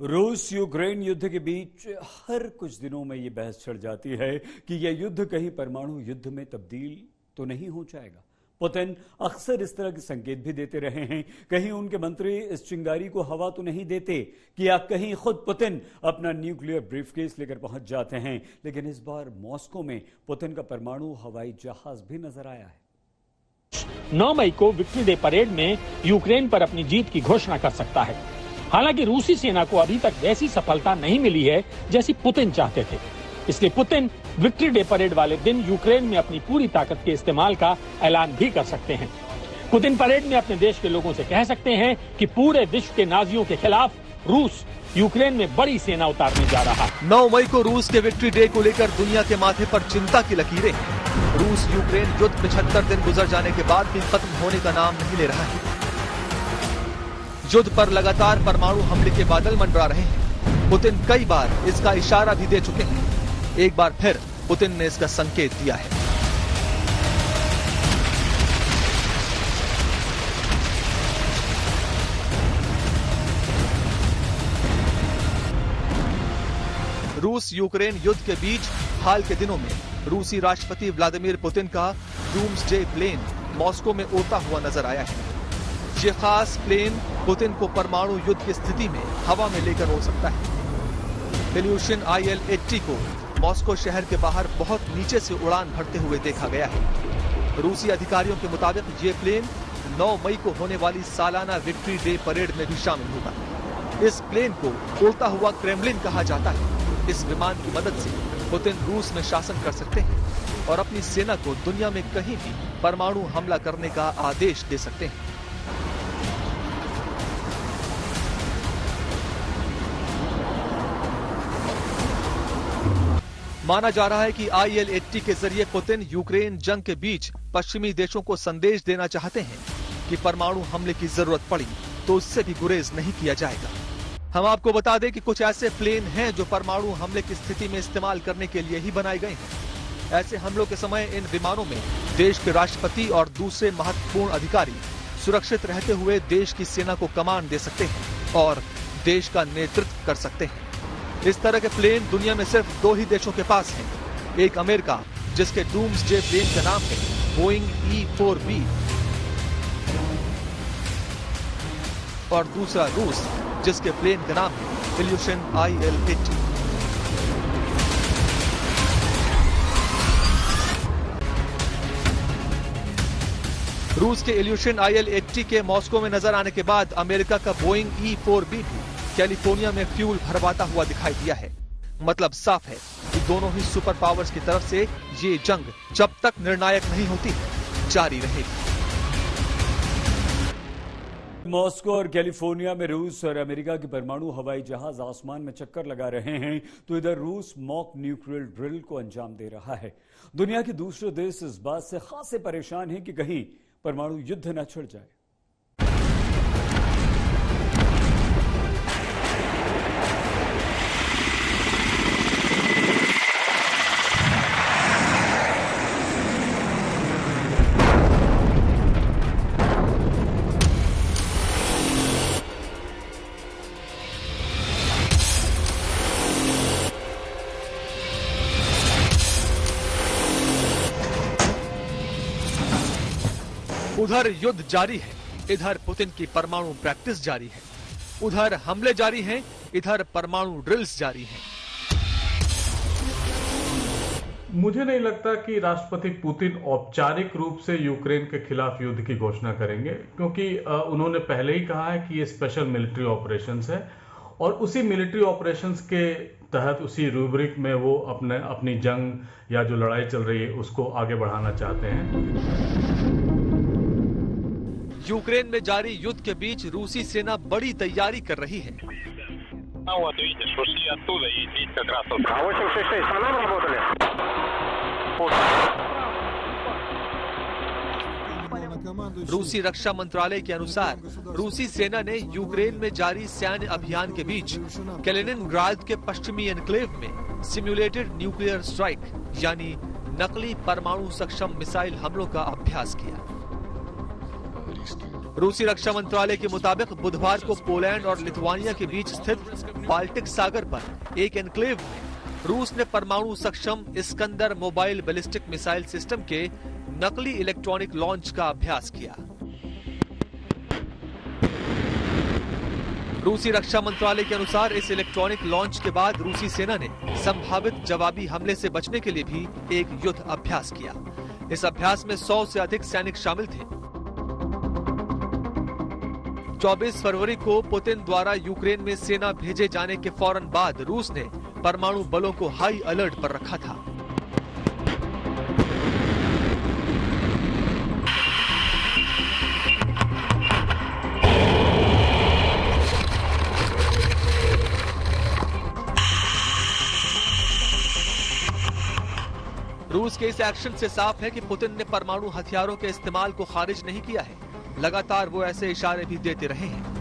रूस यूक्रेन युद्ध के बीच हर कुछ दिनों में ये बहस छिड़ जाती है कि यह युद्ध कहीं परमाणु युद्ध में तब्दील तो नहीं हो जाएगा। पुतिन अक्सर इस तरह के संकेत भी देते रहे हैं। कहीं उनके मंत्री इस चिंगारी को हवा तो नहीं देते कि या कहीं खुद पुतिन अपना न्यूक्लियर ब्रीफकेस लेकर पहुंच जाते हैं। लेकिन इस बार मॉस्को में पुतिन का परमाणु हवाई जहाज भी नजर आया है। 9 मई को विक्ट्री डे परेड में यूक्रेन पर अपनी जीत की घोषणा कर सकता है। हालांकि रूसी सेना को अभी तक वैसी सफलता नहीं मिली है जैसी पुतिन चाहते थे। इसलिए पुतिन विक्ट्री डे परेड वाले दिन यूक्रेन में अपनी पूरी ताकत के इस्तेमाल का ऐलान भी कर सकते हैं। पुतिन परेड में अपने देश के लोगों से कह सकते हैं कि पूरे विश्व के नाजियों के खिलाफ रूस यूक्रेन में बड़ी सेना उतारने जा रहा है। 9 मई को रूस के विक्ट्री डे को लेकर दुनिया के माथे पर चिंता की लकीरें। रूस यूक्रेन युद्ध 75 दिन गुजर जाने के बाद भी खत्म होने का नाम नहीं ले रहा है। युद्ध पर लगातार परमाणु हमले के बादल मंडरा रहे हैं। पुतिन कई बार इसका इशारा भी दे चुके हैं। एक बार फिर पुतिन ने इसका संकेत दिया है। रूस यूक्रेन युद्ध के बीच हाल के दिनों में रूसी राष्ट्रपति व्लादिमीर पुतिन का डूम्सडे प्लेन मॉस्को में उड़ता हुआ नजर आया है। ये खास प्लेन पुतिन को परमाणु युद्ध की स्थिति में हवा में लेकर उड़ सकता है। इल्यूशन IL-80 को मॉस्को शहर के बाहर बहुत नीचे से उड़ान भरते हुए देखा गया है। रूसी अधिकारियों के मुताबिक ये प्लेन 9 मई को होने वाली सालाना विक्ट्री डे परेड में भी शामिल होगा। इस प्लेन को उड़ता हुआ क्रेमलिन कहा जाता है। इस विमान की मदद से पुतिन रूस में शासन कर सकते हैं और अपनी सेना को दुनिया में कहीं भी परमाणु हमला करने का आदेश दे सकते हैं। माना जा रहा है कि IL-80 के जरिए पुतिन यूक्रेन जंग के बीच पश्चिमी देशों को संदेश देना चाहते हैं कि परमाणु हमले की जरूरत पड़ी तो उससे भी गुरेज नहीं किया जाएगा। हम आपको बता दें कि कुछ ऐसे प्लेन हैं जो परमाणु हमले की स्थिति में इस्तेमाल करने के लिए ही बनाए गए हैं। ऐसे हमलों के समय इन विमानों में देश के राष्ट्रपति और दूसरे महत्वपूर्ण अधिकारी सुरक्षित रहते हुए देश की सेना को कमान दे सकते हैं और देश का नेतृत्व कर सकते हैं। इस तरह के प्लेन दुनिया में सिर्फ 2 ही देशों के पास हैं। एक अमेरिका, जिसके डूम्सडे प्लेन का नाम है बोइंग E-4B, और दूसरा रूस, जिसके प्लेन का नाम है इल्यूशन IL-80। रूस के इल्यूशन IL-80 के मॉस्को में नजर आने के बाद अमेरिका का बोइंग E-4B भी कैलिफोर्निया में फ्यूल भरवाता हुआ दिखाई दिया है। मतलब साफ है कि दोनों ही सुपर पावर्स की तरफ से ये जंग जब तक निर्णायक नहीं होती जारी रहेगी। मॉस्को और कैलिफोर्निया में रूस और अमेरिका के परमाणु हवाई जहाज आसमान में चक्कर लगा रहे हैं तो इधर रूस मॉक न्यूक्लियर ड्रिल को अंजाम दे रहा है। दुनिया के दूसरे देश इस बात से खासे परेशान हैं कि कहीं परमाणु युद्ध न छिड़ जाए। उधर युद्ध जारी है, इधर पुतिन की परमाणु प्रैक्टिस जारी है। उधर हमले जारी हैं, इधर परमाणु ड्रिल्स जारी हैं। मुझे नहीं लगता कि राष्ट्रपति पुतिन औपचारिक रूप से यूक्रेन के खिलाफ युद्ध की घोषणा करेंगे, क्योंकि उन्होंने पहले ही कहा है कि ये स्पेशल मिलिट्री ऑपरेशंस है और उसी मिलिट्री ऑपरेशंस के तहत उसी रूब्रिक में वो अपनी जंग या जो लड़ाई चल रही है उसको आगे बढ़ाना चाहते हैं। यूक्रेन में जारी युद्ध के बीच रूसी सेना बड़ी तैयारी कर रही है। रूसी रक्षा मंत्रालय के अनुसार रूसी सेना ने यूक्रेन में जारी सैन्य अभियान के बीच कैलिनिनग्राद के पश्चिमी एन्क्लेव में सिम्युलेटेड न्यूक्लियर स्ट्राइक यानी नकली परमाणु सक्षम मिसाइल हमलों का अभ्यास किया। रूसी रक्षा मंत्रालय के मुताबिक बुधवार को पोलैंड और लिथुआनिया के बीच स्थित बाल्टिक सागर पर एक एन्क्लेव में रूस ने परमाणु सक्षम Iskander mobile ballistic missile system के नकली इलेक्ट्रॉनिक लॉन्च का अभ्यास किया। रूसी रक्षा मंत्रालय के अनुसार इस इलेक्ट्रॉनिक लॉन्च के बाद रूसी सेना ने संभावित जवाबी हमले से बचने के लिए भी एक युद्ध अभ्यास किया। इस अभ्यास में 100 से अधिक सैनिक शामिल थे। 24 फरवरी को पुतिन द्वारा यूक्रेन में सेना भेजे जाने के फौरन बाद रूस ने परमाणु बलों को हाई अलर्ट पर रखा था। रूस के इस एक्शन से साफ है कि पुतिन ने परमाणु हथियारों के इस्तेमाल को खारिज नहीं किया है। लगातार वो ऐसे इशारे भी देते रहे हैं।